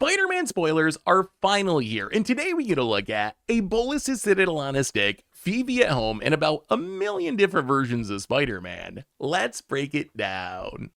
Spider-Man spoilers are finally here, and today we get a look at a Bolas's Citadel on a stick, Phoebe at home, and about a million different versions of Spider-Man. Let's break it down.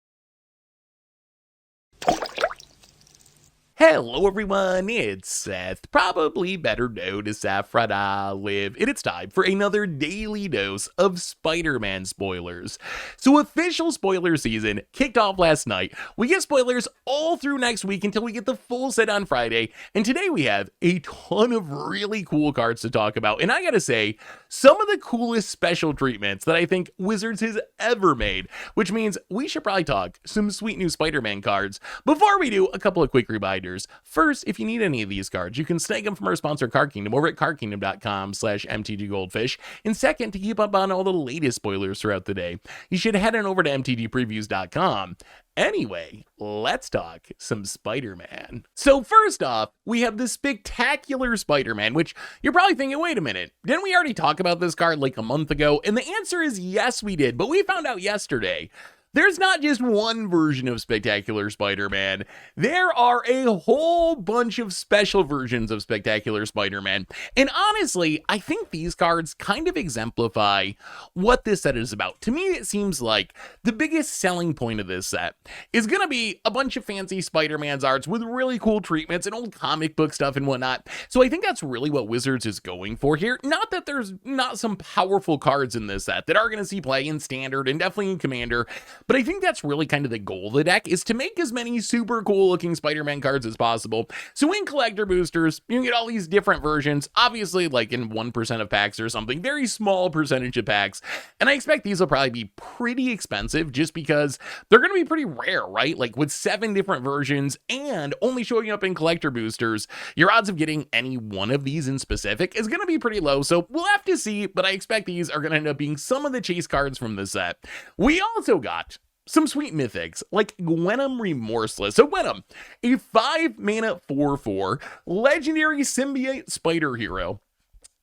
Hello everyone, it's Seth, probably better known as Saffron Olive, and it's time for another daily dose of Spider-Man spoilers. So official spoiler season kicked off last night. We get spoilers all through next week until we get the full set on Friday, and today we have a ton of really cool cards to talk about, and I gotta say, some of the coolest special treatments that I think Wizards has ever made, which means we should probably talk some sweet new Spider-Man cards. Before we do, a couple of quick reminders. First, if you need any of these cards, you can snag them from our sponsor Card Kingdom over at cardkingdom.com/MTGGoldfish. And second, to keep up on all the latest spoilers throughout the day, you should head on over to MTGpreviews.com. Anyway, let's talk some Spider-Man. So first off, we have the spectacular Spider-Man, which you're probably thinking, wait a minute, didn't we already talk about this card like a month ago? And the answer is yes, we did, but we found out yesterday there's not just one version of Spectacular Spider-Man. There are a whole bunch of special versions of Spectacular Spider-Man. And honestly, I think these cards kind of exemplify what this set is about. To me, it seems like the biggest selling point of this set is going to be a bunch of fancy Spider-Man's arts with really cool treatments and old comic book stuff and whatnot. So I think that's really what Wizards is going for here. Not that there's not some powerful cards in this set that are going to see play in Standard and definitely in Commander, but I think that's really kind of the goal of the deck, is to make as many super cool looking Spider-Man cards as possible. So in collector boosters, you can get all these different versions, obviously like in 1% of packs or something, very small percentage of packs. And I expect these will probably be pretty expensive just because they're going to be pretty rare, right? Like with 7 different versions and only showing up in collector boosters, your odds of getting any one of these in specific is going to be pretty low. So we'll have to see, but I expect these are going to end up being some of the chase cards from this set. We also got some sweet mythics like Gewnom Remorseless. So Venom, a 5-mana 4/4 legendary symbiote spider hero.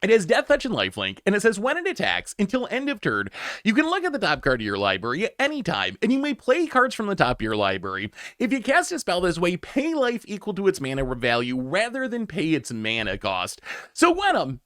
It has Death Touch and Lifelink, and it says when it attacks until end of turn, you can look at the top card of your library at any time, and you may play cards from the top of your library. If you cast a spell this way, pay life equal to its mana value rather than pay its mana cost. So Venom,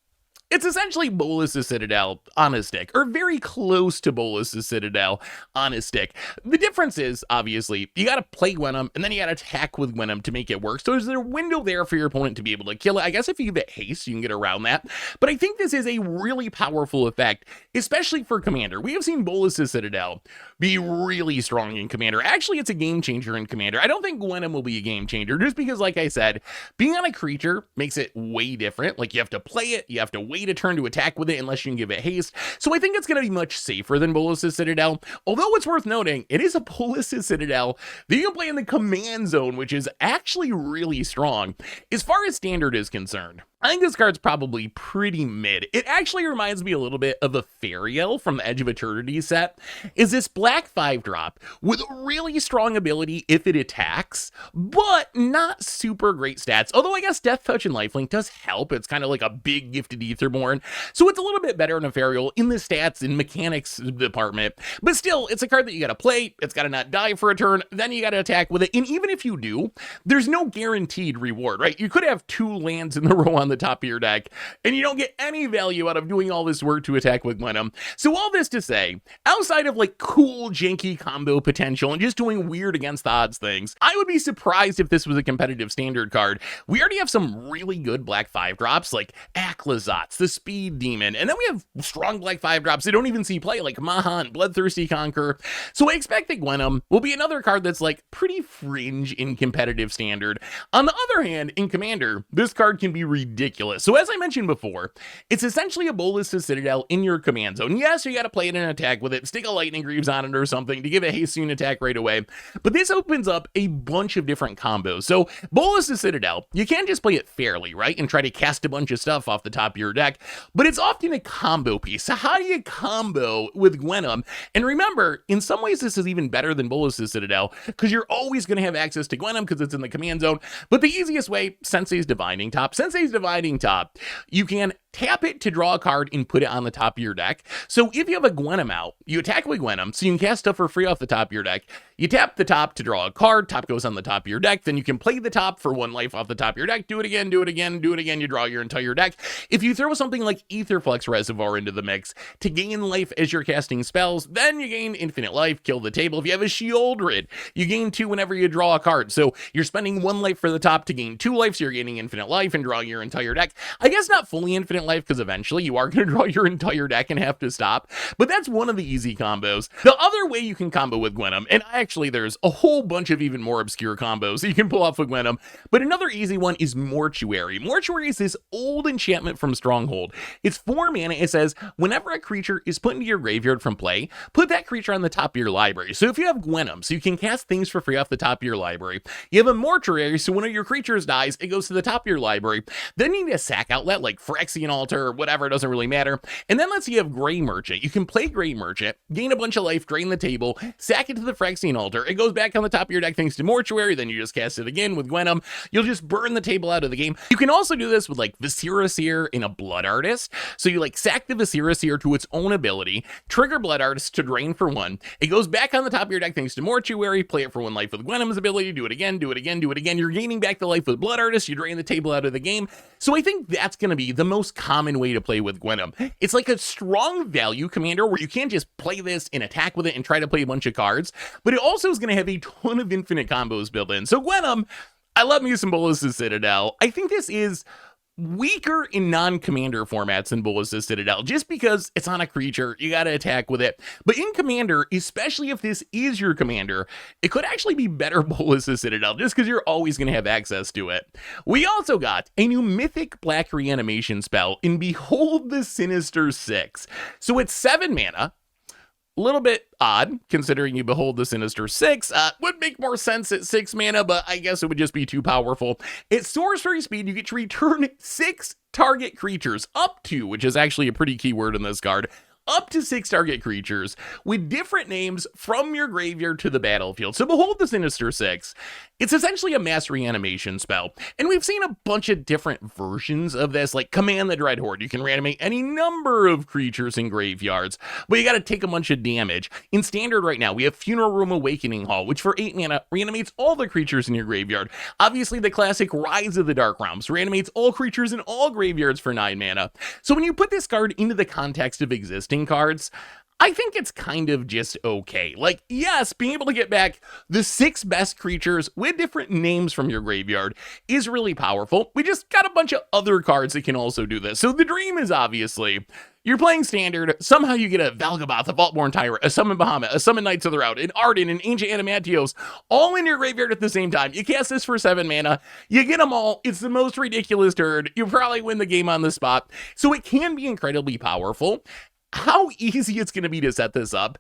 it's essentially Bolas's Citadel on a stick, or very close to Bolas's Citadel on a stick. The difference is, obviously, you gotta play Gewnom, and then you gotta attack with Gewnom to make it work. So there's a window there for your opponent to be able to kill it. I guess if you give it haste, you can get around that. But I think this is a really powerful effect, especially for Commander. We have seen Bolas's Citadel be really strong in Commander. Actually, it's a game changer in Commander. I don't think Gewnom will be a game changer, just because, like I said, being on a creature makes it way different. Like, you have to play it, you have to wait a turn to attack with it unless you can give it haste. So I think it's going to be much safer than Bolas's Citadel. Although it's worth noting, it is a Bolas's Citadel that you can play in the command zone, which is actually really strong. As far as Standard is concerned, I think this card's probably pretty mid. It actually reminds me a little bit of a Fairyell from the Edge of Eternity set. Is this black 5-drop with a really strong ability if it attacks, but not super great stats. Although I guess Death Touch and Lifelink does help. It's kind of like a big gifted Etherborn. So it's a little bit better than a Fairyell in the stats and mechanics department. But still, it's a card that you gotta play. It's gotta not die for a turn. Then you gotta attack with it. And even if you do, there's no guaranteed reward, right? You could have 2 lands in the row on the top of your deck, and you don't get any value out of doing all this work to attack with Venom. So all this to say, outside of like cool janky combo potential and just doing weird against the odds things, I would be surprised if this was a competitive Standard card. We already have some really good black 5-drops like Aclazotz, the Speed Demon, and then we have strong black 5-drops that don't even see play like Mahan, Bloodthirsty Conqueror. So I expect that Gewnom will be another card that's like pretty fringe in competitive Standard. On the other hand, in Commander, this card can be ridiculous. So as I mentioned before, it's essentially a Bolas's Citadel in your command zone. Yes, you gotta play it and attack with it, stick a Lightning Greaves on it or something to give it haste soon attack right away. But this opens up a bunch of different combos. So Bolas's Citadel, you can't just play it fairly, right? And try to cast a bunch of stuff off the top of your deck, but it's often a combo piece. So how do you combo with Gewnom? And remember, in some ways this is even better than Bolas's Citadel, because you're always gonna have access to Gewnom because it's in the command zone. But the easiest way, Sensei's Divining Top. Sensei's Divining Top, you can tap it to draw a card and put it on the top of your deck. So if you have a Gewnom out, you attack with Gewnom, so you can cast stuff for free off the top of your deck. You tap the top to draw a card, top goes on the top of your deck, then you can play the top for 1 life off the top of your deck, do it again, do it again, do it again, you draw your entire deck. If you throw something like Aetherflux Reservoir into the mix to gain life as you're casting spells, then you gain infinite life, kill the table. If you have a Shieldred, you gain 2 whenever you draw a card. So you're spending 1 life for the top to gain 2 life, so you're gaining infinite life and drawing your entire deck. I guess not fully infinite life, because eventually you are going to draw your entire deck and have to stop, but that's one of the easy combos. The other way you can combo with Gewnom, and actually there's a whole bunch of even more obscure combos that you can pull off with Gewnom, but another easy one is Mortuary. Mortuary is this old enchantment from Stronghold. It's 4 mana. It says, whenever a creature is put into your graveyard from play, put that creature on the top of your library. So if you have Gewnom, so you can cast things for free off the top of your library, you have a Mortuary, so when one of your creatures dies, it goes to the top of your library. Then you need a sack outlet like Phyrexian Altar or whatever, it doesn't really matter. And then let's say you have Grey Merchant. You can play Grey Merchant, gain a bunch of life, drain the table, sack it to the Phyrexian Altar. It goes back on the top of your deck thanks to Mortuary, then you just cast it again with Gewnom. You'll just burn the table out of the game. You can also do this with like Viscera Seer in a Blood Artist. So you like sack the Viscera Seer to its own ability, trigger Blood Artist to drain for 1. It goes back on the top of your deck thanks to Mortuary, play it for 1 life with Gwenom's ability, do it again, do it again, do it again. You're gaining back the life with Blood Artist, you drain the table out of the game. So I think that's going to be the most common way to play with Gewnom. It's like a strong value commander where you can't just play this and attack with it and try to play a bunch of cards, but it also is going to have a ton of infinite combos built in. So Gewnom, I love me some Bolas' Citadel. I think this is weaker in non-commander formats than Bolas' Citadel, just because it's on a creature, you gotta attack with it. But in commander, especially if this is your commander, it could actually be better Bolas' Citadel, just because you're always gonna have access to it. We also got a new mythic black reanimation spell in Behold the Sinister Six. So it's 7 mana. A little bit odd, considering you Behold the Sinister Six. Would make more sense at 6 mana, but I guess it would just be too powerful. At sorcery speed, you get to return 6 target creatures, up to, which is actually a pretty key word in this card, up to 6 target creatures with different names from your graveyard to the battlefield. So Behold the Sinister Six. It's essentially a mass reanimation spell, and we've seen a bunch of different versions of this, like Command the Dread Horde. You can reanimate any number of creatures in graveyards, but you gotta take a bunch of damage. In standard right now, we have Funeral Room Awakening Hall, which for 8 mana reanimates all the creatures in your graveyard. Obviously, the classic Rise of the Dark Realms reanimates all creatures in all graveyards for 9 mana. So when you put this card into the context of existing cards, I think it's kind of just okay. Like, yes, being able to get back the 6 best creatures with different names from your graveyard is really powerful. We just got a bunch of other cards that can also do this. So the dream is obviously, you're playing standard, somehow you get a Valgaboth, a Vaultborn Tyrant, a Summon Bahamut, a Summon Knights of the Rout, an Arden, an Ancient Adamantios, all in your graveyard at the same time. You cast this for 7 mana, you get them all, it's the most ridiculous turd, you probably win the game on the spot. So it can be incredibly powerful. How easy it's going to be to set this up,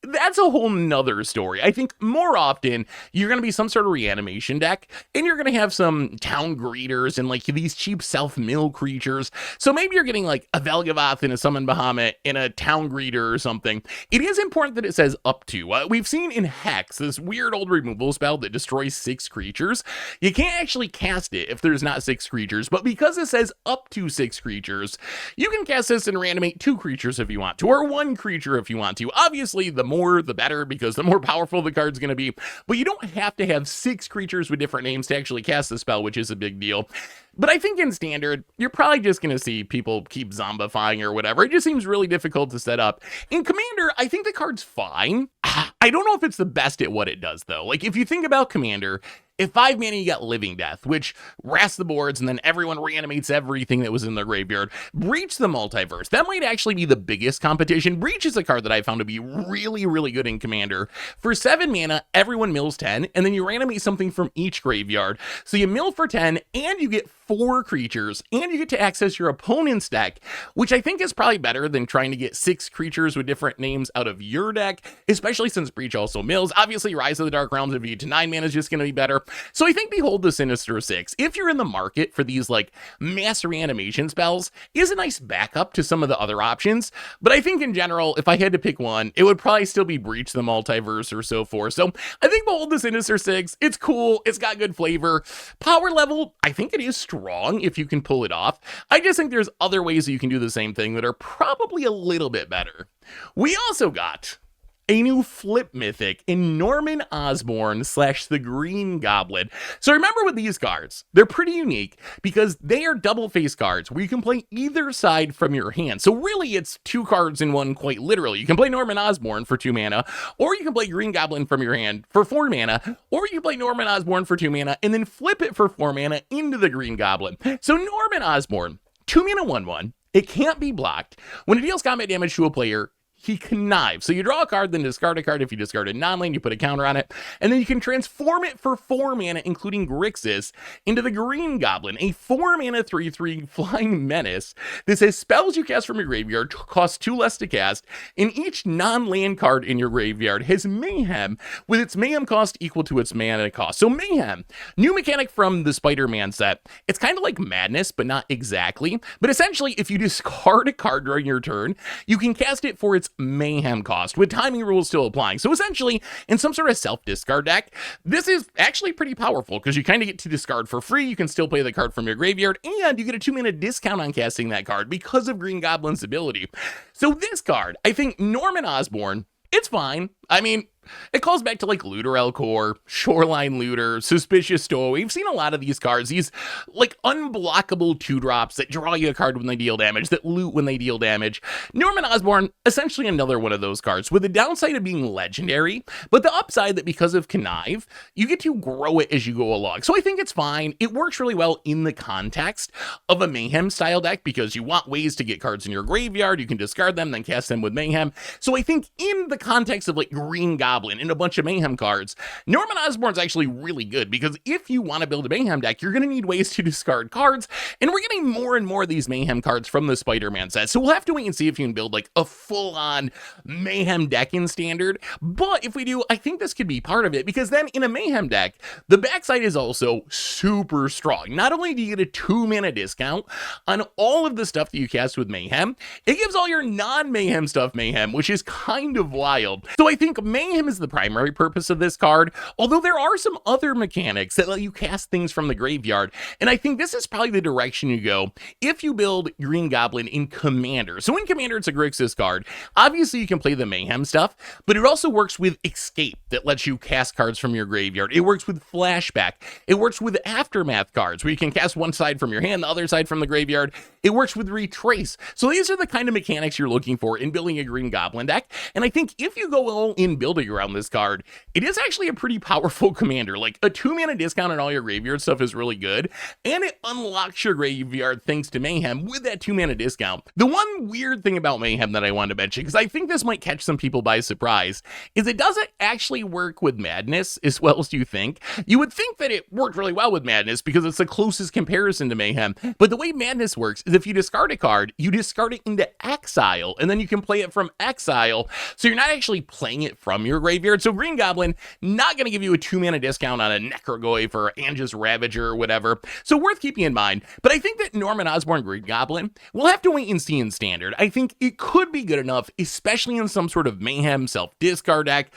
that's a whole nother story. I think more often you're going to be some sort of reanimation deck, and you're going to have some town greeters and like these cheap self-mill creatures. So maybe you're getting like a Valgaboth and a Summon Bahamut and a town greeter or something. It is important that it says up to. We've seen in Hex this weird old removal spell that destroys 6 creatures. You can't actually cast it if there's not 6 creatures, but because it says up to 6 creatures, you can cast this and reanimate 2 creatures if you want to, or 1 creature if you want to. Obviously, the more the better, because the more powerful the card's going to be, but you don't have to have 6 creatures with different names to actually cast the spell, which is a big deal. But I think in standard, you're probably just going to see people keep zombifying or whatever. It just seems really difficult to set up. In Commander, I think the card's fine. I don't know if it's the best at what it does, though. Like, if you think about Commander, if 5 mana you got Living Death, which rests the boards and then everyone reanimates everything that was in their graveyard. Breach the Multiverse, that might actually be the biggest competition. Breach is a card that I found to be really, really good in Commander. For 7 mana, everyone mills 10, and then you reanimate something from each graveyard. So you mill for 10, and you get 4 creatures, and you get to access your opponent's deck, which I think is probably better than trying to get 6 creatures with different names out of your deck, especially since Breach also mills. Obviously, Rise of the Dark Realms, if you get to 9 mana, is just going to be better. So I think Behold the Sinister Six, if you're in the market for these like mass reanimation spells, is a nice backup to some of the other options. But I think in general, if I had to pick one, it would probably still be Breach the Multiverse or so forth. So I think Behold the Sinister Six, it's cool, it's got good flavor. Power level, I think it is strong if you can pull it off. I just think there's other ways that you can do the same thing that are probably a little bit better. We also got a new flip mythic in Norman Osborn / the Green Goblin. So remember with these cards, they're pretty unique because they are double face cards where you can play either side from your hand. So really it's two cards in one, quite literally. You can play Norman Osborn for 2 mana, or you can play Green Goblin from your hand for 4 mana, or you can play Norman Osborn for 2 mana and then flip it for 4 mana into the Green Goblin. So Norman Osborn, 2 mana 1/1, it can't be blocked. When it deals combat damage to a player, he connives. So you draw a card, then discard a card. If you discard a non-land, you put a counter on it. And then you can transform it for 4 mana, including Grixis, into the Green Goblin, a 4 mana 3/3 flying menace. This says spells you cast from your graveyard cost 2 less to cast, and each non-land card in your graveyard has Mayhem, with its Mayhem cost equal to its mana cost. So Mayhem, new mechanic from the Spider-Man set. It's kind of like Madness, but not exactly. But essentially, if you discard a card during your turn, you can cast it for its Mayhem cost, with timing rules still applying. So essentially, in some sort of self-discard deck, this is actually pretty powerful because you kind of get to discard for free. You can still play the card from your graveyard, and you get a 2 mana discount on casting that card because of Green Goblin's ability. So this card, I think Norman Osborn, it's fine. I mean, it calls back to like Looter Elcor, Shoreline Looter, Suspicious Stowaway. We've seen a lot of these cards, these like unblockable 2-drops that draw you a card when they deal damage, that loot when they deal damage. Norman Osborn, essentially another one of those cards, with the downside of being legendary, but the upside that because of Connive, you get to grow it as you go along. So I think it's fine. It works really well in the context of a Mayhem style deck because you want ways to get cards in your graveyard. You can discard them, then cast them with Mayhem. So I think in the context of like Green Goblin and a bunch of Mayhem cards, Norman Osborn's actually really good because if you want to build a Mayhem deck, you're going to need ways to discard cards, and we're getting more and more of these Mayhem cards from the Spider-Man set, so we'll have to wait and see if you can build like a full-on Mayhem deck in Standard. But if we do, I think this could be part of it, because then in a Mayhem deck, the backside is also super strong. Not only do you get a 2 mana discount on all of the stuff that you cast with Mayhem, it gives all your non-Mayhem stuff Mayhem, which is kind of wild. So I think Mayhem is the primary purpose of this card, although there are some other mechanics that let you cast things from the graveyard, and I think this is probably the direction you go if you build Green Goblin in Commander. So in Commander, it's a Grixis card. Obviously, you can play the Mayhem stuff, but it also works with Escape that lets you cast cards from your graveyard. It works with Flashback. It works with Aftermath cards, where you can cast one side from your hand, the other side from the graveyard. It works with Retrace. So these are the kind of mechanics you're looking for in building a Green Goblin deck, and I think if you go all in building around this card, it is actually a pretty powerful commander. Like a 2 mana discount on all your graveyard stuff is really good, and it unlocks your graveyard thanks to Mayhem with that 2 mana discount. The one weird thing about Mayhem that I wanted to mention, because I think this might catch some people by surprise, is it doesn't actually work with Madness as well as you think. You would think that it worked really well with Madness because it's the closest comparison to Mayhem, but the way Madness works is if you discard a card, you discard it into exile, and then you can play it from exile, so you're not actually playing it from your graveyard. So Green Goblin, not going to give you a 2 mana discount on a Necrogoyf or Anja's Ravager or whatever, so worth keeping in mind. But I think that Norman Osborn Green Goblin, we'll have to wait and see in Standard. I think it could be good enough, especially in some sort of Mayhem self-discard deck.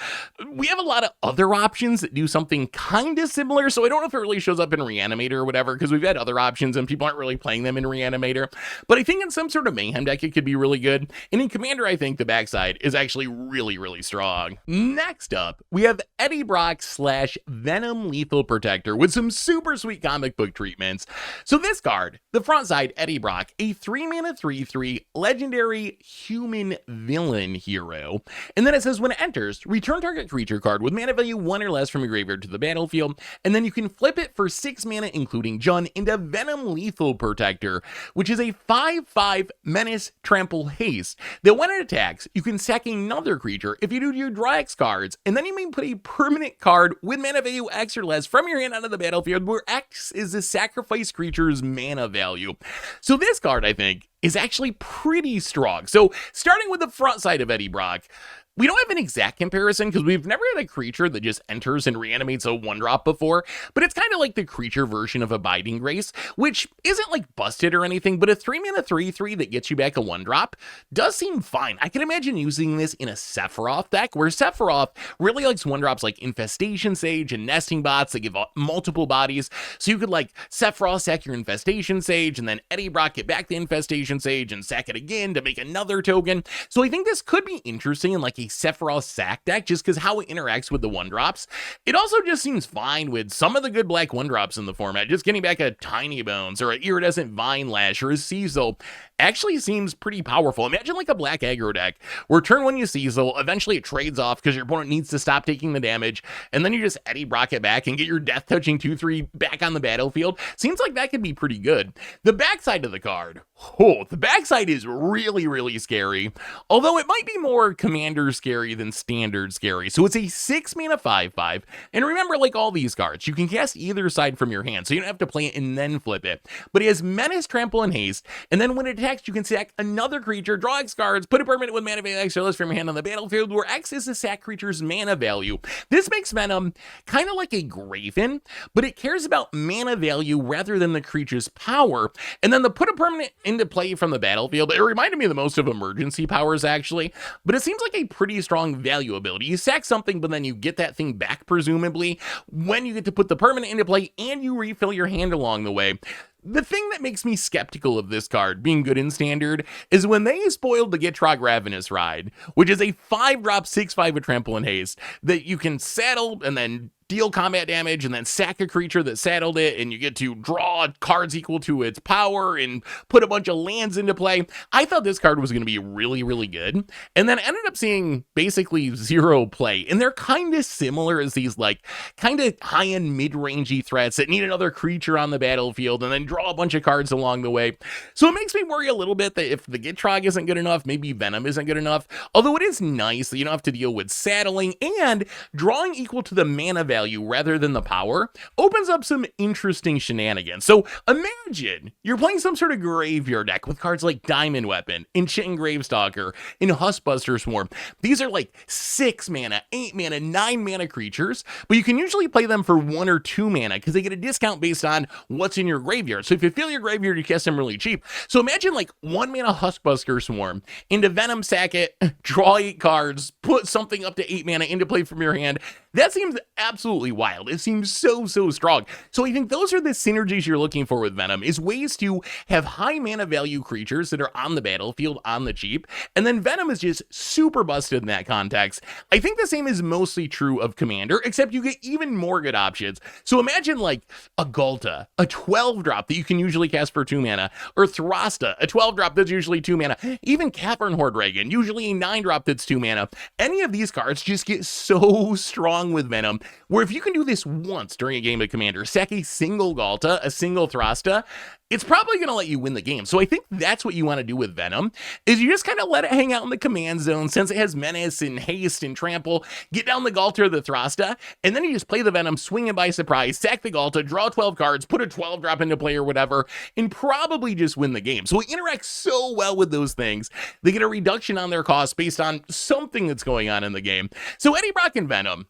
We have a lot of other options that do something kind of similar, so I don't know if it really shows up in Reanimator or whatever, because we've had other options and people aren't really playing them in Reanimator. But I think in some sort of Mayhem deck, it could be really good. And in Commander, I think the backside is actually really, really strong. Next up, we have Eddie Brock / Venom Lethal Protector with some super sweet comic book treatments. So this card, the front side, Eddie Brock, a 3 mana 3/3 legendary human villain hero. And then it says when it enters, return target creature card with mana value 1 or less from your graveyard to the battlefield, and then you can flip it for 6 mana, including Jun, into Venom Lethal Protector, which is a 5/5 menace trample haste that when it attacks, you can sack another creature. If you do, you draw X cards, and then you may put a permanent card with mana value X or less from your hand onto the battlefield, where X is the sacrifice creature's mana value. So this card, I think, is actually pretty strong. So starting with the front side of Eddie Brock, we don't have an exact comparison because we've never had a creature that just enters and reanimates a 1-drop before, but it's kind of like the creature version of Abiding Grace, which isn't like busted or anything, but a 3-mana 3/3 that gets you back a 1-drop does seem fine. I can imagine using this in a Sephiroth deck, where Sephiroth really likes 1-drops like Infestation Sage and Nesting Bots that give multiple bodies, so you could like Sephiroth sack your Infestation Sage, and then Eddie Brock get back the Infestation Sage and sack it again to make another token. So I think this could be interesting in like a Sephiroth sack deck, just because how it interacts with the 1-drops. It also just seems fine with some of the good black 1-drops in the format. Just getting back a Tiny Bones or an Iridescent Vine Lash or a Cecil actually seems pretty powerful. Imagine like a black aggro deck where turn 1 you Cecil, eventually it trades off because your opponent needs to stop taking the damage, and then you just Eddie Brock it back and get your death touching 2/3 back on the battlefield. Seems like that could be pretty good. The backside of the card, the backside is really, really scary, although it might be more commander scary than standard scary. So it's a 6-mana 5/5, and remember, like all these cards, you can cast either side from your hand, so you don't have to play it and then flip it. But it has Menace, Trample, and Haste, and then when it attacks, you can sack another creature, draw X cards, put a permanent with mana value X or less from your hand on the battlefield, where X is the sack creature's mana value. This makes Venom kind of like a Kraven, but it cares about mana value rather than the creature's power. And then the put a permanent into play from the battlefield, it reminded me the most of emergency powers actually, but it seems like a pretty strong value ability. You sack something, but then you get that thing back presumably when you get to put the permanent into play, and you refill your hand along the way. The thing that makes me skeptical of this card being good in standard is when they spoiled the Gitrog Ravenous Ride, which is a 5-drop 6/5 with Trample and Haste that you can saddle and then deal combat damage and then sack a creature that saddled it, and you get to draw cards equal to its power and put a bunch of lands into play. I thought this card was going to be really, really good, and then ended up seeing basically 0 play. And they're kind of similar as these like kind of high-end mid-rangey threats that need another creature on the battlefield and then draw a bunch of cards along the way. So it makes me worry a little bit that if the Gitrog isn't good enough, maybe Venom isn't good enough. Although it is nice that you don't have to deal with saddling, and drawing equal to the mana value rather than the power opens up some interesting shenanigans. So imagine you're playing some sort of graveyard deck with cards like Diamond Weapon, Enchanting Gravestalker, and Huskbuster Swarm. These are like 6 mana, 8 mana, 9 mana creatures, but you can usually play them for 1 or 2 mana because they get a discount based on what's in your graveyard. So if you fill your graveyard, you cast them really cheap. So imagine like 1 mana Huskbuster Swarm into Venom, sack it, draw 8 cards, put something up to 8 mana into play from your hand. That seems absolutely wild. It seems so strong. So I think those are the synergies you're looking for with Venom, is ways to have high mana value creatures that are on the battlefield on the cheap, and then Venom is just super busted in that context. I think the same is mostly true of Commander, except you get even more good options. So imagine like a Ghalta, a 12-drop that you can usually cast for 2 mana, or Thrasta, a 12-drop that's usually 2 mana, even Cavern Horde Dragon, usually a 9-drop that's 2 mana. Any of these cards just get so strong with Venom, where if you can do this once during a game of Commander, sack a single Ghalta, a single Thrasta, it's probably going to let you win the game. So I think that's what you want to do with Venom, is you just kind of let it hang out in the command zone, since it has Menace and Haste and Trample, get down the Ghalta or the Thrasta, and then you just play the Venom, swing it by surprise, sack the Ghalta, draw 12 cards, put a 12-drop into play or whatever, and probably just win the game. So it interacts so well with those things. They get a reduction on their cost based on something that's going on in the game. So Eddie Brock and Venom,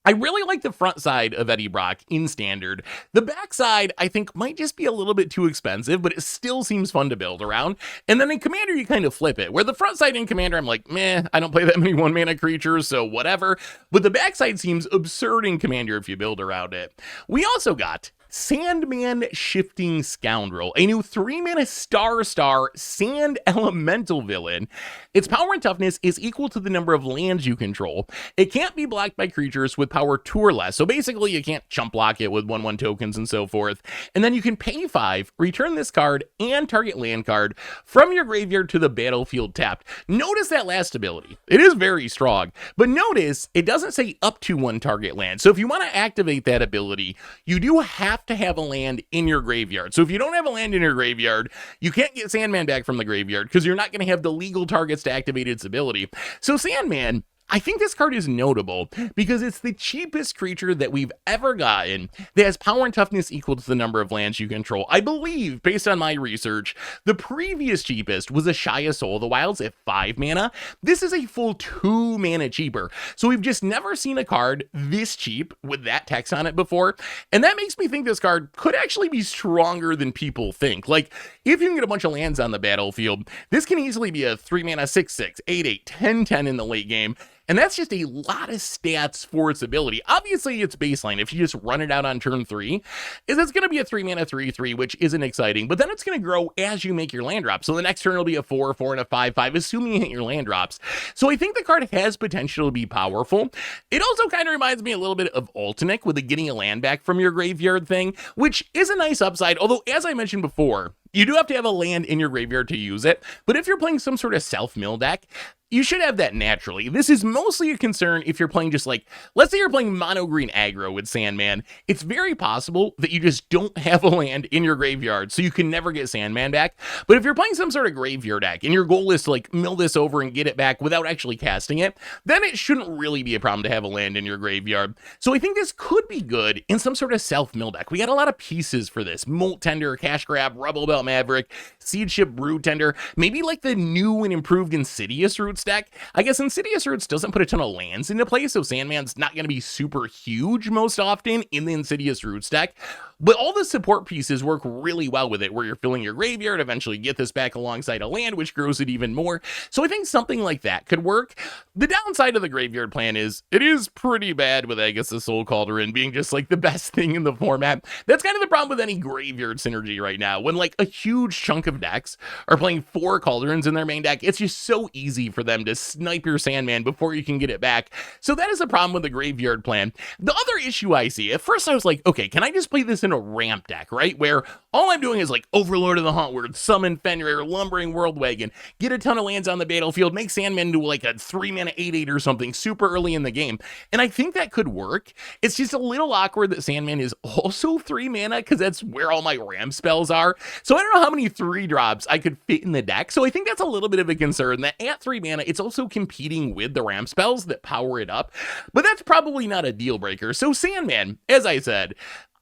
I really like the front side of Eddie Brock in standard. The back side, I think, might just be a little bit too expensive, but it still seems fun to build around. And then in Commander, you kind of flip it, where the front side in Commander, I'm like, meh, I don't play that many 1-mana creatures, so whatever. But the back side seems absurd in Commander if you build around it. We also got Sandman Shifting Scoundrel, a new 3-mana star sand elemental villain. Its power and toughness is equal to the number of lands you control. It can't be blocked by creatures with power 2 or less, so basically you can't chump block it with 1/1 tokens and so forth. And then you can pay 5, return this card and target land card from your graveyard to the battlefield tapped. Notice that last ability. It is very strong, but notice it doesn't say up to 1 target land. So if you want to activate that ability, you do have to have a land in your graveyard. So if you don't have a land in your graveyard, you can't get Sandman back from the graveyard because you're not going to have the legal targets to activate its ability. So Sandman, I think this card is notable because it's the cheapest creature that we've ever gotten that has power and toughness equal to the number of lands you control. I believe, based on my research, the previous cheapest was a Shia Soul of the Wilds at 5 mana. This is a full 2 mana cheaper. So we've just never seen a card this cheap with that text on it before. And that makes me think this card could actually be stronger than people think. Like, if you can get a bunch of lands on the battlefield, this can easily be a 3 mana 6/6, 8/8, 10/10 in the late game. And that's just a lot of stats for its ability. Obviously, its baseline, if you just run it out on turn 3, is it's going to be a 3 mana 3/3, which isn't exciting, but then it's going to grow as you make your land drops. So the next turn will be a 4/4 and a 5/5, assuming you hit your land drops. So I think the card has potential to be powerful. It also kind of reminds me a little bit of Ultinic with the getting a land back from your graveyard thing, which is a nice upside, although as I mentioned before, you do have to have a land in your graveyard to use it, but if you're playing some sort of self-mill deck, you should have that naturally. This is mostly a concern if you're playing just like, let's say you're playing mono green aggro with Sandman. It's very possible that you just don't have a land in your graveyard, so you can never get Sandman back. But if you're playing some sort of graveyard deck and your goal is to like mill this over and get it back without actually casting it, then it shouldn't really be a problem to have a land in your graveyard. So I think this could be good in some sort of self-mill deck. We got a lot of pieces for this. Molt Tender, Cash Grab, Rebel Belt Maverick, Seed Ship Brood Tender, maybe like the new and improved Insidious Roots deck. I guess Insidious Roots doesn't put a ton of lands into play, so Sandman's not going to be super huge most often in the Insidious Roots deck. But all the support pieces work really well with it, where you're filling your graveyard, eventually get this back alongside a land, which grows it even more. So I think something like that could work. The downside of the graveyard plan is it is pretty bad with Aegis the Soul Cauldron being just like the best thing in the format. That's kind of the problem with any graveyard synergy right now. When like a huge chunk of decks are playing 4 Cauldrons in their main deck, it's just so easy for them to snipe your Sandman before you can get it back. So that is a problem with the graveyard plan. The other issue I see, at first I was like, okay, can I just play this in a ramp deck, right? Where all I'm doing is like Overlord of the Hauntward, summon Fenrir, Lumbering Worldwagon, get a ton of lands on the battlefield, make Sandman into like a 3 mana 8/8 or something super early in the game. And I think that could work. It's just a little awkward that Sandman is also 3 mana because that's where all my ramp spells are. So I don't know how many 3 drops I could fit in the deck. So I think that's a little bit of a concern that at 3 mana, it's also competing with the ramp spells that power it up. But that's probably not a deal breaker. So Sandman, as I said,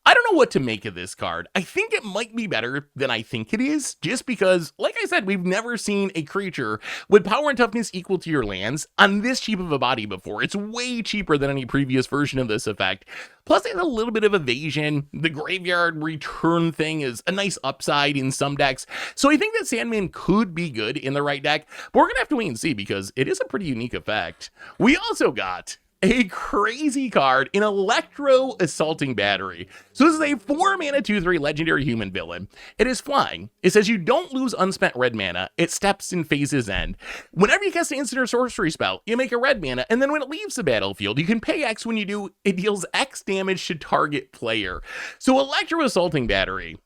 I don't know what to make of this card. I think it might be better than I think it is, just because, like I said, we've never seen a creature with power and toughness equal to your lands on this cheap of a body before. It's way cheaper than any previous version of this effect. Plus, it has a little bit of evasion. The graveyard return thing is a nice upside in some decks. So I think that Sandman could be good in the right deck, but we're going to have to wait and see because it is a pretty unique effect. We also got a crazy card in Electro Assaulting Battery. So this is a 4 mana 2/3 legendary human villain. It is flying. It says you don't lose unspent red mana. It steps in phases end. Whenever you cast an instant or sorcery spell, you make a red mana, and then when it leaves the battlefield, you can pay X. When you do, it deals X damage to target player. So Electro Assaulting Battery,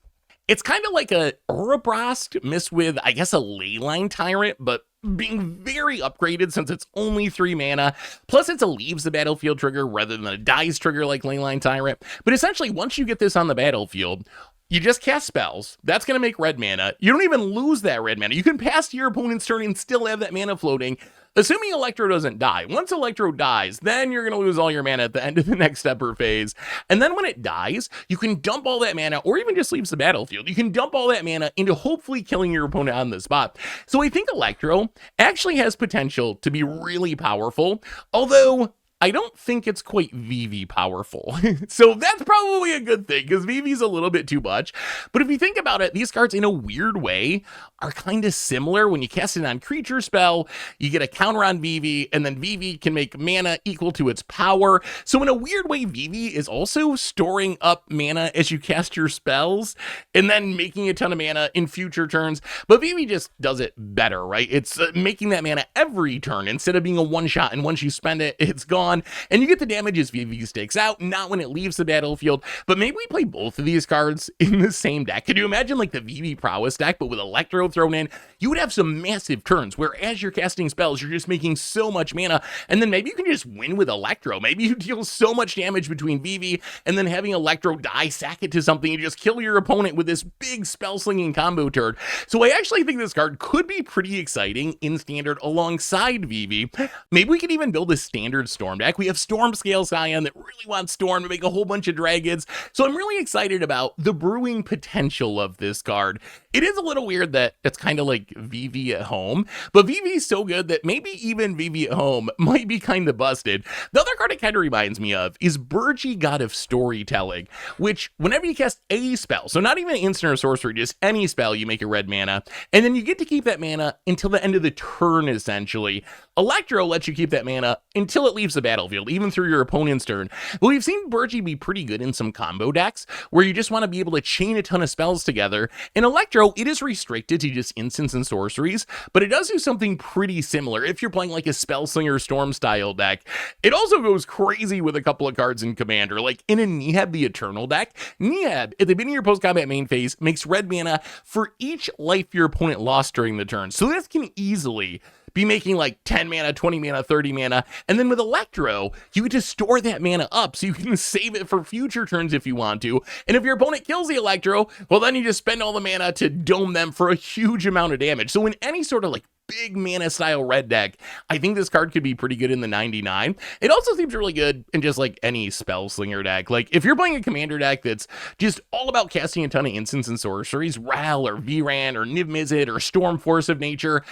it's kind of like a Urabrost mixed with, I guess, a Leyline Tyrant, but being very upgraded since it's only 3 mana. Plus, it's a leaves the battlefield trigger rather than a dies trigger like Leyline Tyrant. But essentially, once you get this on the battlefield, you just cast spells. That's going to make red mana. You don't even lose that red mana. You can pass to your opponent's turn and still have that mana floating, assuming Electro doesn't die. Once Electro dies, then you're going to lose all your mana at the end of the next step or phase. And then when it dies, you can dump all that mana, or even just leaves the battlefield. You can dump all that mana into hopefully killing your opponent on the spot. So I think Electro actually has potential to be really powerful, although I don't think it's quite VV powerful. So that's probably a good thing, because VV's a little bit too much. But if you think about it, these cards in a weird way are kind of similar. When you cast it on creature spell, you get a counter on VV, and then VV can make mana equal to its power. So in a weird way, VV is also storing up mana as you cast your spells, and then making a ton of mana in future turns. But VV just does it better, right? It's making that mana every turn instead of being a one-shot, and once you spend it, it's gone. And you get the damage as VV stakes out, not when it leaves the battlefield. But maybe we play both of these cards in the same deck. Could you imagine like the VV prowess deck, but with Electro thrown in? you would have some massive turns where as you're casting spells, you're just making so much mana, and then maybe you can just win with Electro. Maybe you deal so much damage between VV, and then having Electro die, sack it to something, and just kill your opponent with this big spell-slinging combo turn. So I actually think this card could be pretty exciting in Standard alongside VV. Maybe we could even build a Standard Storm deck. We have Stormscale Scion that really wants Storm to make a whole bunch of dragons, so I'm really excited about the brewing potential of this card. It is a little weird that it's kind of like VV at home, but VV is so good that maybe even VV at home might be kind of busted. The other card it kind of reminds me of is Burgi, God of Storytelling, which whenever you cast a spell, so not even instant or sorcery, just any spell, you make a red mana, and then you get to keep that mana until the end of the turn, essentially. Electro lets you keep that mana until it leaves the battlefield, even through your opponent's turn. But we've seen Burgi be pretty good in some combo decks, where you just want to be able to chain a ton of spells together. In Electro, it is restricted to just instants and sorceries, but it does do something pretty similar if you're playing like a Spellslinger Storm style deck. It also goes crazy with a couple of cards in Commander, like in a Neheb the Eternal deck. Neheb, at the beginning of your post-combat main phase, makes red mana for each life your opponent lost during the turn. So this can easily be making like 10 mana, 20 mana, 30 mana, and then with Electro, you get to store that mana up so you can save it for future turns if you want to, and if your opponent kills the Electro, well then you just spend all the mana to dome them for a huge amount of damage. So in any sort of like big mana style red deck, I think this card could be pretty good in the 99. It also seems really good in just like any Spellslinger deck. Like if you're playing a Commander deck that's just all about casting a ton of instants and sorceries, Ral or Viran or Niv Mizzet or Storm Force of Nature,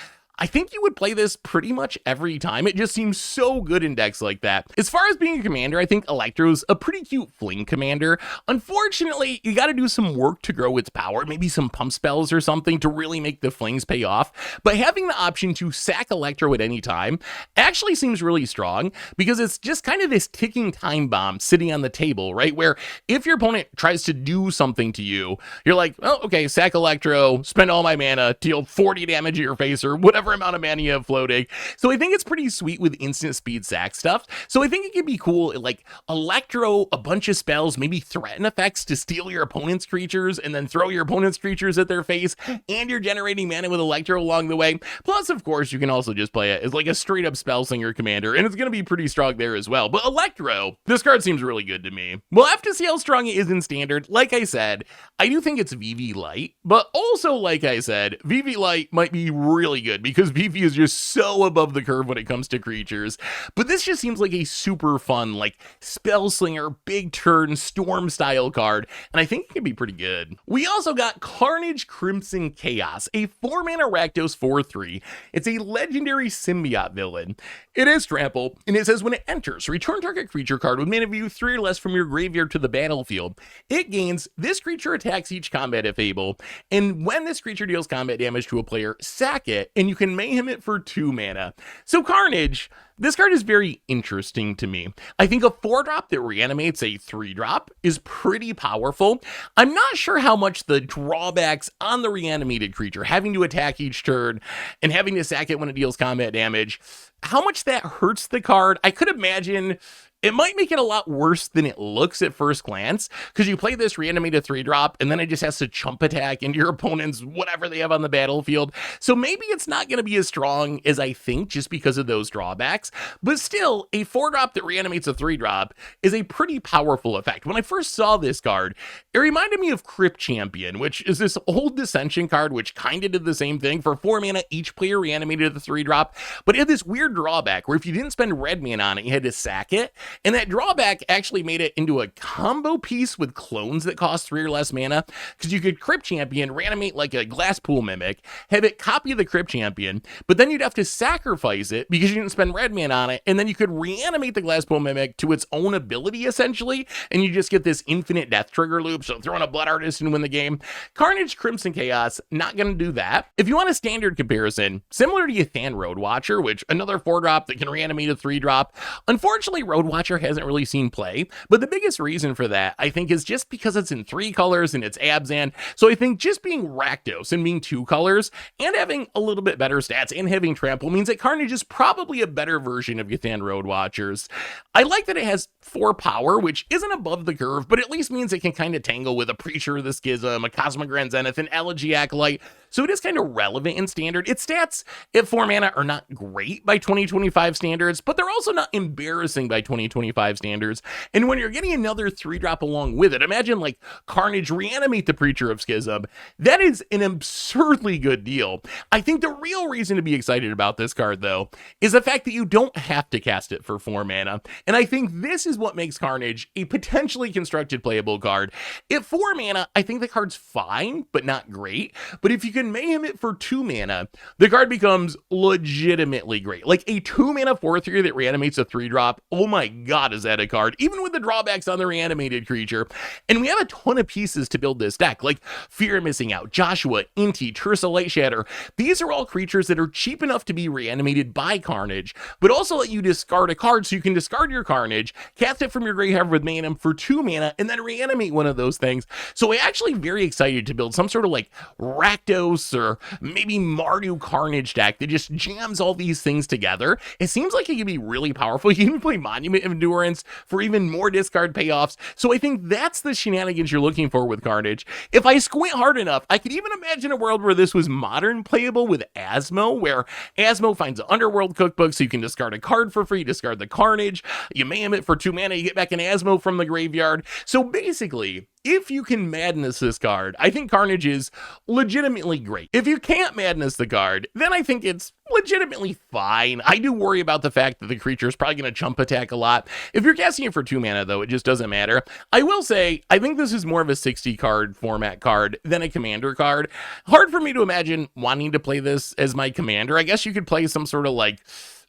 I think you would play this pretty much every time. It just seems so good in decks like that. As far as being a commander, I think Electro's a pretty cute fling commander. Unfortunately, you gotta do some work to grow its power, maybe some pump spells or something to really make the flings pay off. But having the option to sack Electro at any time actually seems really strong, because it's just kind of this ticking time bomb sitting on the table, right? Where if your opponent tries to do something to you, you're like, oh, okay, sack Electro, spend all my mana, deal 40 damage at your face, or whatever amount of mana you have floating. So I think it's pretty sweet with instant speed sack stuff. So I think it could be cool, like Electro, a bunch of spells, maybe threaten effects to steal your opponent's creatures and then throw your opponent's creatures at their face, and you're generating mana with Electro along the way. Plus, of course, you can also just play it as like a straight up Spellslinger commander, and it's going to be pretty strong there as well. But Electro, this card seems really good to me. We'll have to see how strong it is in Standard. Like I said, I do think it's VV Light, but also, like I said, VV Light might be really good because VV is just so above the curve when it comes to creatures. But this just seems like a super fun, like Spellslinger, big turn, Storm style card, and I think it could be pretty good. We also got Carnage Crimson Chaos, a 4-mana Rakdos 4/3. It's a legendary symbiote villain. It is trample, and it says when it enters, return target creature card with mana value 3 or less from your graveyard to the battlefield. It gains, this creature attacks each combat if able, and when this creature deals combat damage to a player, sack it, and you can mayhem it for 2 mana. So Carnage, this card is very interesting to me. I think a 4-drop that reanimates a 3-drop is pretty powerful. I'm not sure how much the drawbacks on the reanimated creature, having to attack each turn and having to sack it when it deals combat damage, how much that hurts the card. I could imagine it might make it a lot worse than it looks at first glance, because you play this reanimated 3-drop and then it just has to chump attack into your opponent's whatever they have on the battlefield. So maybe it's not going to be as strong as I think just because of those drawbacks, but still, a 4-drop that reanimates a 3-drop is a pretty powerful effect. When I first saw this card, it reminded me of Crypt Champion, which is this old Dissension card which kind of did the same thing. For 4 mana, each player reanimated the 3-drop, but it had this weird drawback where if you didn't spend red mana on it, you had to sack it. And that drawback actually made it into a combo piece with clones that cost 3 or less mana, because you could Crypt Champion, reanimate like a Glasspool Mimic, have it copy the Crypt Champion, but then you'd have to sacrifice it because you didn't spend red mana on it, and then you could reanimate the Glasspool Mimic to its own ability, essentially, and you just get this infinite death trigger loop, so throw in a Blood Artist and win the game. Carnage Crimson Chaos, not going to do that. If you want a standard comparison, similar to Yathan Roadwatcher, which another 4-drop that can reanimate a 3-drop, unfortunately, Roadwatcher hasn't really seen play, but the biggest reason for that, I think, is just because it's in 3 colors and it's Abzan. So I think just being Rakdos and being 2 colors and having a little bit better stats and having trample means that Carnage is probably a better version of Yathan Roadwatchers. I like that it has 4 power, which isn't above the curve, but at least means it can kind of tangle with a Preacher of the Schism, a Cosmogran Zenith, an Elegy Acolyte. so it is kind of relevant in Standard. Its stats at 4 mana are not great by 2025 standards, but they're also not embarrassing by 2025 standards. And when you're getting another 3-drop along with it, imagine like Carnage Reanimate the Preacher of Schism. That is an absurdly good deal. I think the real reason to be excited about this card, though, is the fact that you don't have to cast it for 4 mana. And I think this is what makes Carnage a potentially constructed playable card. At 4 mana, I think the card's fine, but not great. But if you can mayhem it for 2 mana, the card becomes legitimately great. Like a 2 mana 4/3 that reanimates a 3-drop. Oh my god, is that a card? Even with the drawbacks on the reanimated creature. And we have a ton of pieces to build this deck, like Fear Missing Out, Joshua, Inti, Tersa Light Shatter. These are all creatures that are cheap enough to be reanimated by Carnage, but also let you discard a card so you can discard your Carnage, cast it from your graveyard with Venom for 2 mana, and then reanimate one of those things. So I'm actually very excited to build some sort of like Rakdos or maybe Mardu Carnage deck that just jams all these things together. It seems like it can be really powerful. You can even play Monument of Endurance for even more discard payoffs. So I think that's the shenanigans you're looking for with Carnage. If I squint hard enough, I could even imagine a world where this was modern playable with Asmo, where Asmo finds an Underworld cookbook so you can discard a card for free, discard the Carnage, you mayhem it for 2 mana, you get back an Asmo from the graveyard. So basically, if you can madness this card, I think Carnage is legitimately great. If you can't madness the card, then I think it's legitimately fine. I do worry about the fact that the creature is probably going to chump attack a lot. If you're casting it for 2 mana, though, it just doesn't matter. I will say, I think this is more of a 60 card format card than a commander card. Hard for me to imagine wanting to play this as my commander. I guess you could play some sort of like,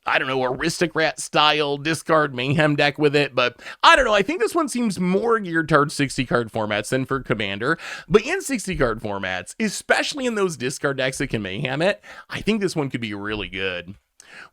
I don't know, aristocrat style discard mayhem deck with it, but I don't know. I think this one seems more geared towards 60 card formats than for commander. But in 60 card formats, especially in those discard decks that can mayhem it, I think this one could be really good.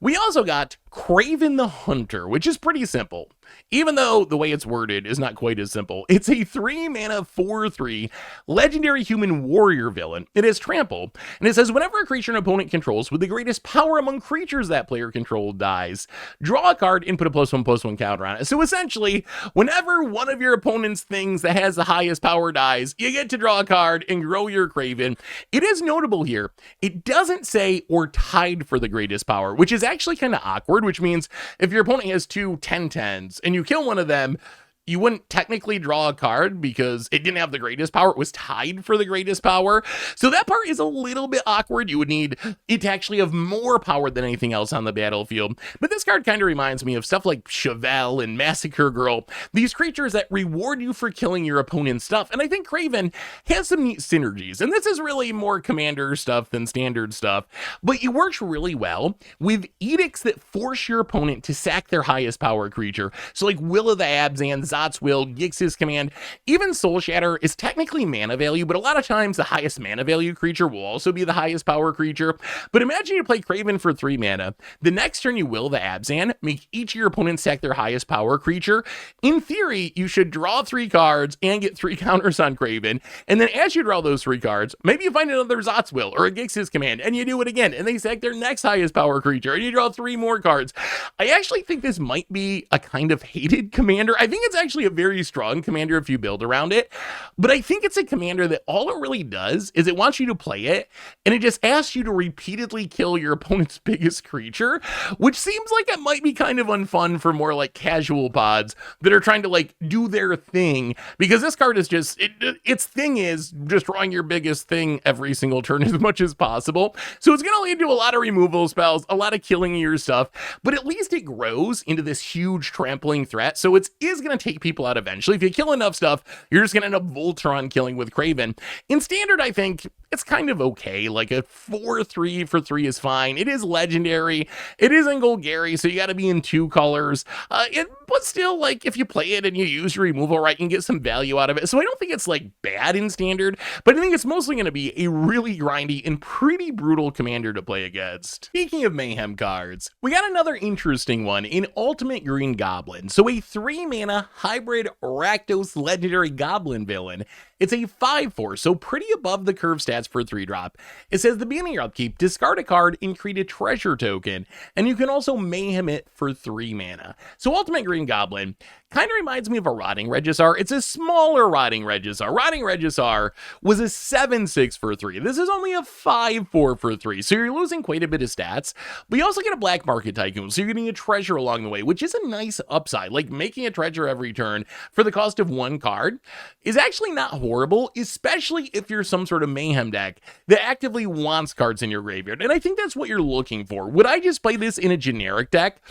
We also got Kraven the Hunter, which is pretty simple, even though the way it's worded is not quite as simple. It's a 3 mana 4/3 legendary human warrior villain. It has trample, and it says whenever a creature an opponent controls with the greatest power among creatures that player controlled dies, draw a card and put a +1/+1 counter on it. So essentially, whenever one of your opponent's things that has the highest power dies, you get to draw a card and grow your Kraven. It is notable here, it doesn't say or tied for the greatest power, which is actually kind of awkward, which means if your opponent has 2 10/10s and you kill one of them, you wouldn't technically draw a card because it didn't have the greatest power. It was tied for the greatest power. So that part is a little bit awkward. You would need it to actually have more power than anything else on the battlefield. But this card kind of reminds me of stuff like Chevelle and Massacre Girl, these creatures that reward you for killing your opponent's stuff. And I think Kraven has some neat synergies. And this is really more commander stuff than standard stuff. But it works really well with edicts that force your opponent to sack their highest power creature. So like Will of the Abzan, Zot's Will, Gix's Command, even Soul Shatter is technically mana value, but a lot of times the highest mana value creature will also be the highest power creature. But imagine you play Kraven for 3 mana. The next turn you Will the Abzan, make each of your opponents sack their highest power creature. In theory, you should draw 3 cards and get 3 counters on Kraven. And then as you draw those 3 cards, maybe you find another Zot's Will or a Gix's Command, and you do it again, and they sack their next highest power creature, and you draw 3 more cards. I actually think this might be a kind of hated commander. I think it's actually a very strong commander if you build around it, but I think it's a commander that all it really does is it wants you to play it, and it just asks you to repeatedly kill your opponent's biggest creature, which seems like it might be kind of unfun for more like casual pods that are trying to like do their thing, because this card is just, its thing is just drawing your biggest thing every single turn as much as possible. So it's going to lead to a lot of removal spells, a lot of killing your stuff, but at least it grows into this huge trampling threat. So it is going to take people out eventually. If you kill enough stuff, you're just going to end up Voltron killing with Kraven. In standard, I think it's kind of okay. Like a 4/3 for 3 is fine. It is legendary. It is in Golgari, so you got to be in 2 colors. But still, like, if you play it and you use your removal right, you can get some value out of it. So I don't think it's like bad in standard, but I think it's mostly going to be a really grindy and pretty brutal commander to play against. Speaking of mayhem cards, we got another interesting one in Ultimate Green Goblin. So a 3 mana hybrid Rakdos legendary goblin villain. It's a 5/4, so pretty above the curve stats stats for a 3-drop. It says the beginning of your upkeep, discard a card and create a treasure token, and you can also mayhem it for 3 mana. So Ultimate Green Goblin kind of reminds me of a Rotting Regisaur. It's a smaller Rotting Regisaur. Rotting Regisaur was a 7/6 for 3. This is only a 5/4 for 3, so you're losing quite a bit of stats, but you also get a Black Market Tycoon, so you're getting a treasure along the way, which is a nice upside. Like, making a treasure every turn for the cost of 1 card is actually not horrible, especially if you're some sort of mayhem deck that actively wants cards in your graveyard, and I think that's what you're looking for. Would I just play this in a generic deck?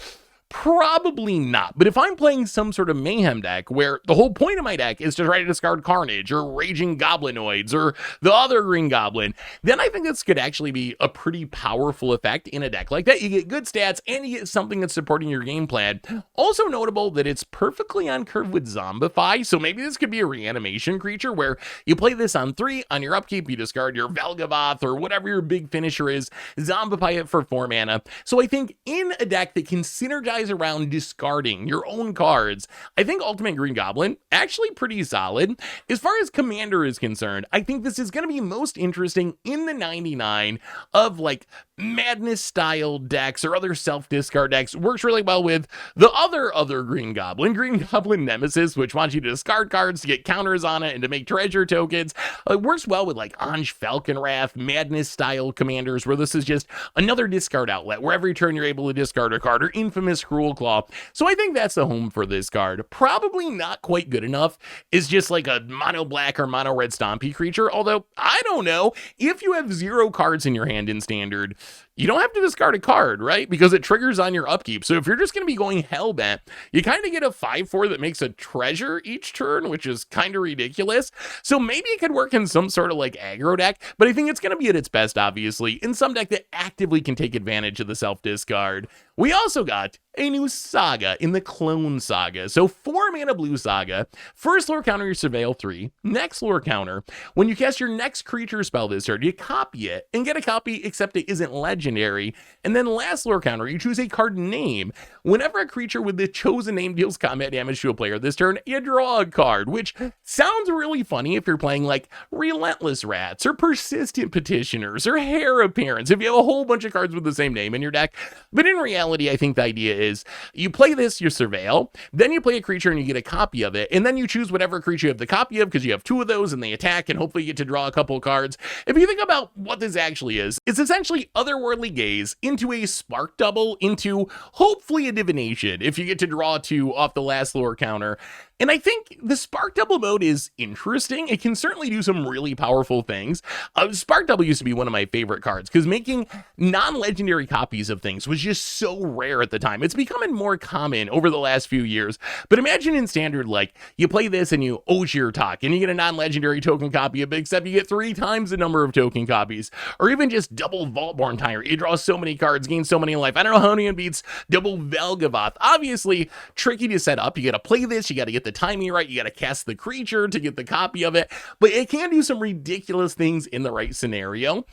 Probably not, but if I'm playing some sort of mayhem deck where the whole point of my deck is to try to discard Carnage or Raging Goblinoids or the other Green Goblin, then I think this could actually be a pretty powerful effect in a deck like that. You get good stats and you get something that's supporting your game plan. Also notable that it's perfectly on curve with Zombify, so maybe this could be a reanimation creature where you play this on 3, on your upkeep you discard your Velgavoth or whatever your big finisher is, Zombify it for 4 mana. So I think in a deck that can synergize around discarding your own cards, I think Ultimate Green Goblin actually pretty solid. As far as Commander is concerned, I think this is going to be most interesting in the 99 of like Madness style decks or other self-discard decks. Works really well with the other Green Goblin Nemesis, which wants you to discard cards to get counters on it and to make treasure tokens. It works well with like Anj Falconwrath, Madness style commanders, where this is just another discard outlet where every turn you're able to discard a card, or Infamous Cruel Claw. So I think that's the home for this card. Probably not quite good enough is just like a mono black or mono red stompy creature, although I don't know, if you have 0 cards in your hand in standard, you don't have to discard a card, right? Because it triggers on your upkeep. So if you're just going to be going hellbent, you kind of get a 5/4 that makes a treasure each turn, which is kind of ridiculous. So maybe it could work in some sort of like aggro deck, but I think it's going to be at its best, obviously, in some deck that actively can take advantage of the self-discard. We also got a new saga in the Clone Saga. So 4 mana blue saga. First lore counter, you surveil 3. Next lore counter, when you cast your next creature spell this turn, you copy it and get a copy except it isn't legendary. And then last lore counter, you choose a card name. Whenever a creature with the chosen name deals combat damage to a player this turn, you draw a card, which sounds really funny if you're playing like Relentless Rats or Persistent Petitioners or Hair Appearance, if you have a whole bunch of cards with the same name in your deck. But in reality, I think the idea is you play this, you surveil, then you play a creature and you get a copy of it, and then you choose whatever creature you have the copy of because you have 2 of those and they attack, and hopefully you get to draw a couple cards. If you think about what this actually is, it's essentially Otherworldly Gaze into a Spark Double into hopefully a Divination if you get to draw 2 off the last lore counter. And I think the Spark Double mode is interesting. It can certainly do some really powerful things. Spark Double used to be one of my favorite cards because making non-legendary copies of things was just so rare at the time. It's becoming more common over the last few years. But imagine in standard, like, you play this and you Ogier Talk and you get a non-legendary token copy of it, except you get 3 times the number of token copies. Or even just double Vaultborn Tyrant. You draw so many cards, gain so many life. I don't know how anyone beats double Velgavoth. Obviously, tricky to set up. You gotta play this, you gotta get the timing right, you gotta cast the creature to get the copy of it, but it can do some ridiculous things in the right scenario.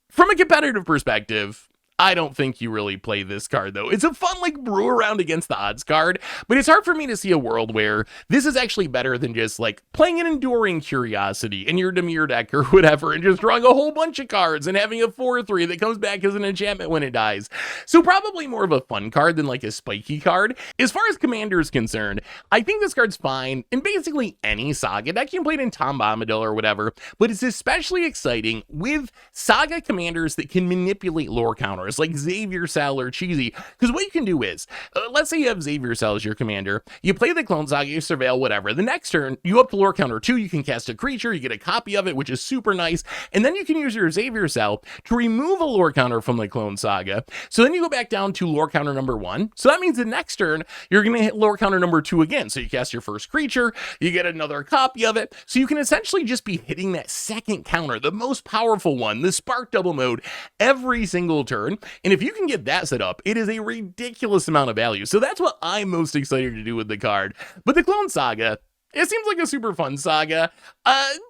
From a competitive perspective, I don't think you really play this card, though. It's a fun, like, brew around against the odds card, but it's hard for me to see a world where this is actually better than just, like, playing an Enduring Curiosity in your Dimir deck or whatever and just drawing a whole bunch of cards and having a 4/3 that comes back as an enchantment when it dies. So probably more of a fun card than, like, a spiky card. As far as Commander is concerned, I think this card's fine in basically any Saga deck. You can play it in Tom Bombadil or whatever, but it's especially exciting with Saga Commanders that can manipulate lore counters, like Xavier Cell or Cheesy, because what you can do is, let's say you have Xavier Cell as your commander, you play the Clone Saga, you surveil, whatever. The next turn, you up to lore counter 2, you can cast a creature, you get a copy of it, which is super nice, and then you can use your Xavier Cell to remove a lore counter from the Clone Saga. So then you go back down to lore counter number 1, so that means the next turn, you're going to hit lore counter number 2 again, so you cast your first creature, you get another copy of it, so you can essentially just be hitting that second counter, the most powerful one, the Spark Double mode, every single turn. And if you can get that set up, it is a ridiculous amount of value. So that's what I'm most excited to do with the card. But the Clone Saga, It seems like a super fun saga.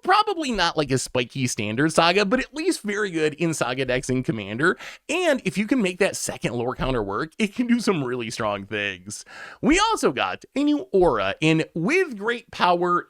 Probably not like a spiky standard saga, but at least very good in saga decks in Commander. And if you can make that second lore counter work, it can do some really strong things. We also got a new aura in With Great Power ...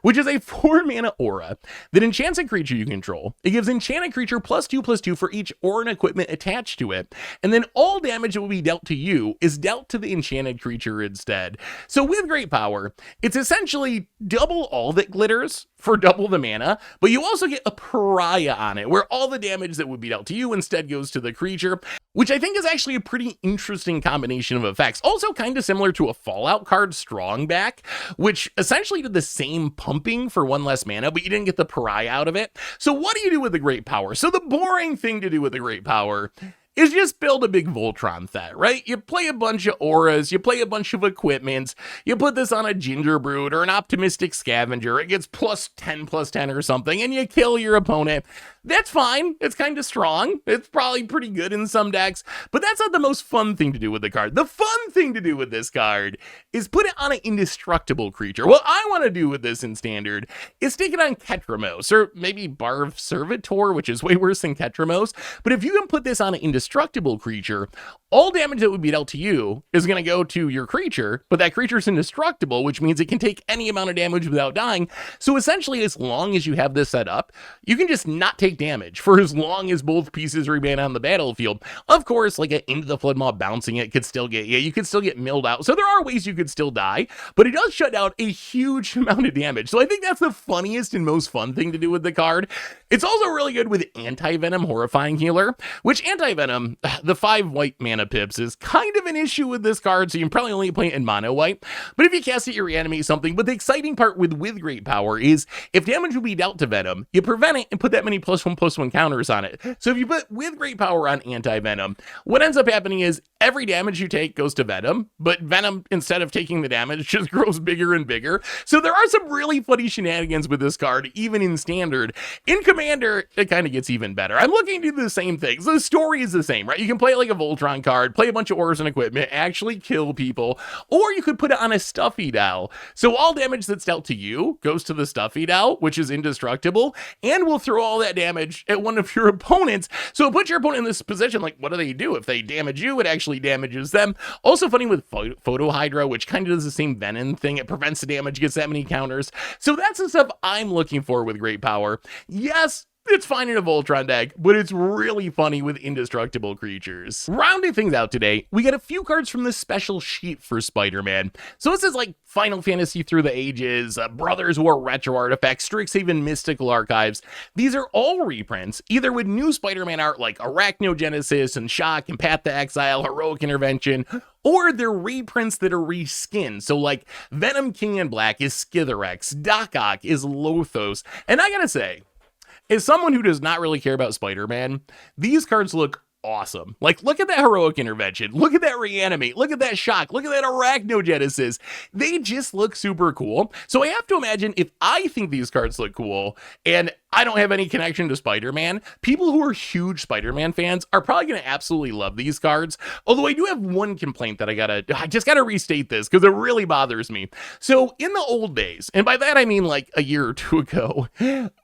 which is a 4-mana aura that enchants a creature you control. It gives enchanted creature +2/+2 for each aura and equipment attached to it. And then all damage that will be dealt to you is dealt to the enchanted creature instead. So with great power, it's essentially double all that glitters for double the mana, but you also get a pariah on it, where all the damage that would be dealt to you instead goes to the creature, which I think is actually a pretty interesting combination of effects. Also kind of similar to a Fallout card, Strongback, which essentially did the same pumping for 1 less mana, but you didn't get the pariah out of it. So what do you do with the great power? So the boring thing to do with the great power is just build a big Voltron set, right? You play a bunch of auras, you play a bunch of equipments, you put this on a Gingerbrood or an Optimistic Scavenger, it gets +10/+10 or something, and you kill your opponent. That's fine, it's kind of strong, it's probably pretty good in some decks, but that's not the most fun thing to do with the card. The fun thing to do with this card is put it on an indestructible creature. What I want to do with this in Standard is stick it on Ketramos, or maybe Barv Servitor, which is way worse than Ketramos, but if you can put this on an indestructible creature, all damage that would be dealt to you is going to go to your creature, but that creature is indestructible, which means it can take any amount of damage without dying. So essentially, as long as you have this set up, you can just not take damage for as long as both pieces remain on the battlefield. Of course, like an Into the Flood Mob bouncing it could still get you could still get milled out. So there are ways you could still die, but it does shut down a huge amount of damage. So I think that's the funniest and most fun thing to do with the card. It's also really good with Anti-Venom, Horrifying Healer, which Anti-Venom, the 5 white mana pips, is kind of an issue with this card, so you can probably only play it in mono white. But if you cast it, you reanimate something. But the exciting part with great power is if damage will be dealt to Venom, you prevent it and put that many +1/+1 counters on it. So if you put with great power on Anti-Venom, what ends up happening is every damage you take goes to Venom, but Venom, instead of taking the damage, just grows bigger and bigger. So there are some really funny shenanigans with this card, even in Standard. In Commander, it kind of gets even better. I'm looking to do the same things. The story is the same, right? You can play it like a Voltron card, play a bunch of auras and equipment, actually kill people, or you could put it on a Stuffy Doll. So all damage that's dealt to you goes to the Stuffy Doll, which is indestructible, and will throw all that damage at one of your opponents. So it puts your opponent in this position, like, what do they do? If they damage you, it actually damages them. Also funny with Photo Hydra, which kind of does the same Venom thing. It prevents the damage, gets that many counters. So that's the stuff I'm looking for with great power. Yes, it's fine in a Voltron deck, but it's really funny with indestructible creatures. Rounding things out today, we get a few cards from this special sheet for Spider-Man. So this is like Final Fantasy Through the Ages, Brothers War Retro Artifacts, Strixhaven Mystical Archives. These are all reprints, either with new Spider-Man art like Arachnogenesis and Shock and Path to Exile, Heroic Intervention, or they're reprints that are reskinned. So like Venom King in Black is Skithirex, Doc Ock is Lothos, and I gotta say, as someone who does not really care about Spider-Man, these cards look awesome. Like, look at that Heroic Intervention, look at that Reanimate, look at that Shock, look at that Arachnogenesis. They just look super cool. So I have to imagine if I think these cards look cool, and I don't have any connection to Spider-Man, people who are huge Spider-Man fans are probably going to absolutely love these cards. Although I do have one complaint that I just gotta restate this because it really bothers me. So in the old days, and by that I mean like a year or two ago,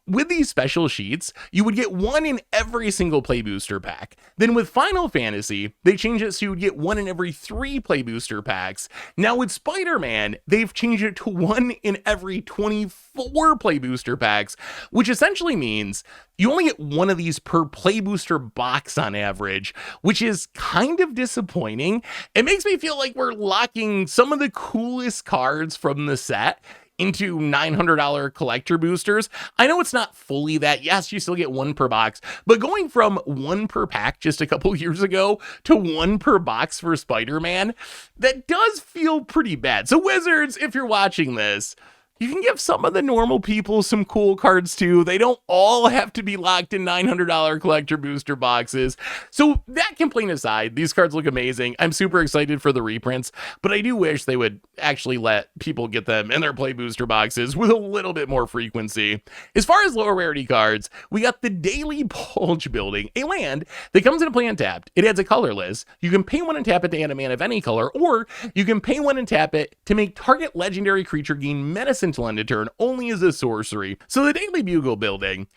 with these special sheets, you would get one in every single play booster pack. Then with Final Fantasy, they changed it so you would get one in every 3 play booster packs. Now with Spider-Man, they've changed it to one in every 24 play booster packs, which essentially means you only get one of these per play booster box on average, which is kind of disappointing. It makes me feel like we're locking some of the coolest cards from the set into $900 collector boosters. I know it's not fully that. Yes, you still get one per box, but going from one per pack just a couple years ago to one per box for Spider-Man, that does feel pretty bad. So Wizards, if you're watching this, You can give some of the normal people some cool cards too. They don't all have to be locked in $900 collector booster boxes. So that complaint aside, these cards look amazing. I'm super excited for the reprints, but I do wish they would actually let people get them in their play booster boxes with a little bit more frequency. As far as lower rarity cards, we got the Daily Bulge Building, a land that comes into play untapped. It adds a colorless. You can pay one and tap it to add a mana of any color, or you can pay one and tap it to make target legendary creature gain medicine until end of turn only as a sorcery. So the Daily Bugle Building,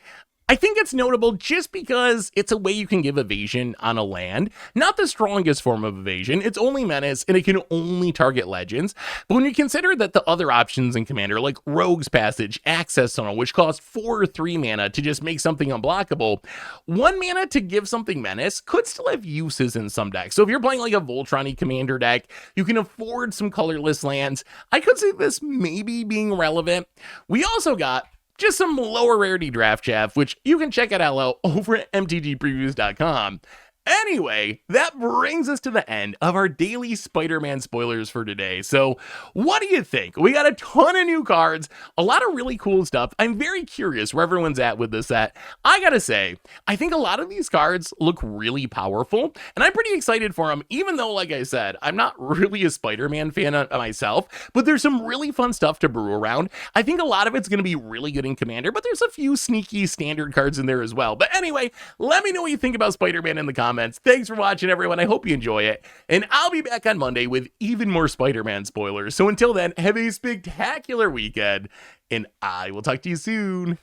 I think it's notable just because it's a way you can give evasion on a land. Not the strongest form of evasion, it's only menace and it can only target legends. But when you consider that the other options in Commander, like Rogue's Passage, Access Tunnel, which cost 4 or 3 mana to just make something unblockable, 1 mana to give something menace could still have uses in some decks. So if you're playing like a Voltron-y Commander deck, you can afford some colorless lands. I could see this maybe being relevant. We also got just some lower rarity draft chaff, which you can check it out over at MTGPreviews.com. Anyway, that brings us to the end of our daily Spider-Man spoilers for today. So what do you think? We got a ton of new cards, a lot of really cool stuff. I'm very curious where everyone's at with this set. I gotta say, I think a lot of these cards look really powerful, and I'm pretty excited for them, even though, like I said, I'm not really a Spider-Man fan myself, but there's some really fun stuff to brew around. I think a lot of it's going to be really good in Commander, but there's a few sneaky standard cards in there as well. But anyway, let me know what you think about Spider-Man in the comments. Thanks for watching, everyone. I hope you enjoy it. And I'll be back on Monday with even more Spider-Man spoilers. So until then, have a spectacular weekend, and I will talk to you soon.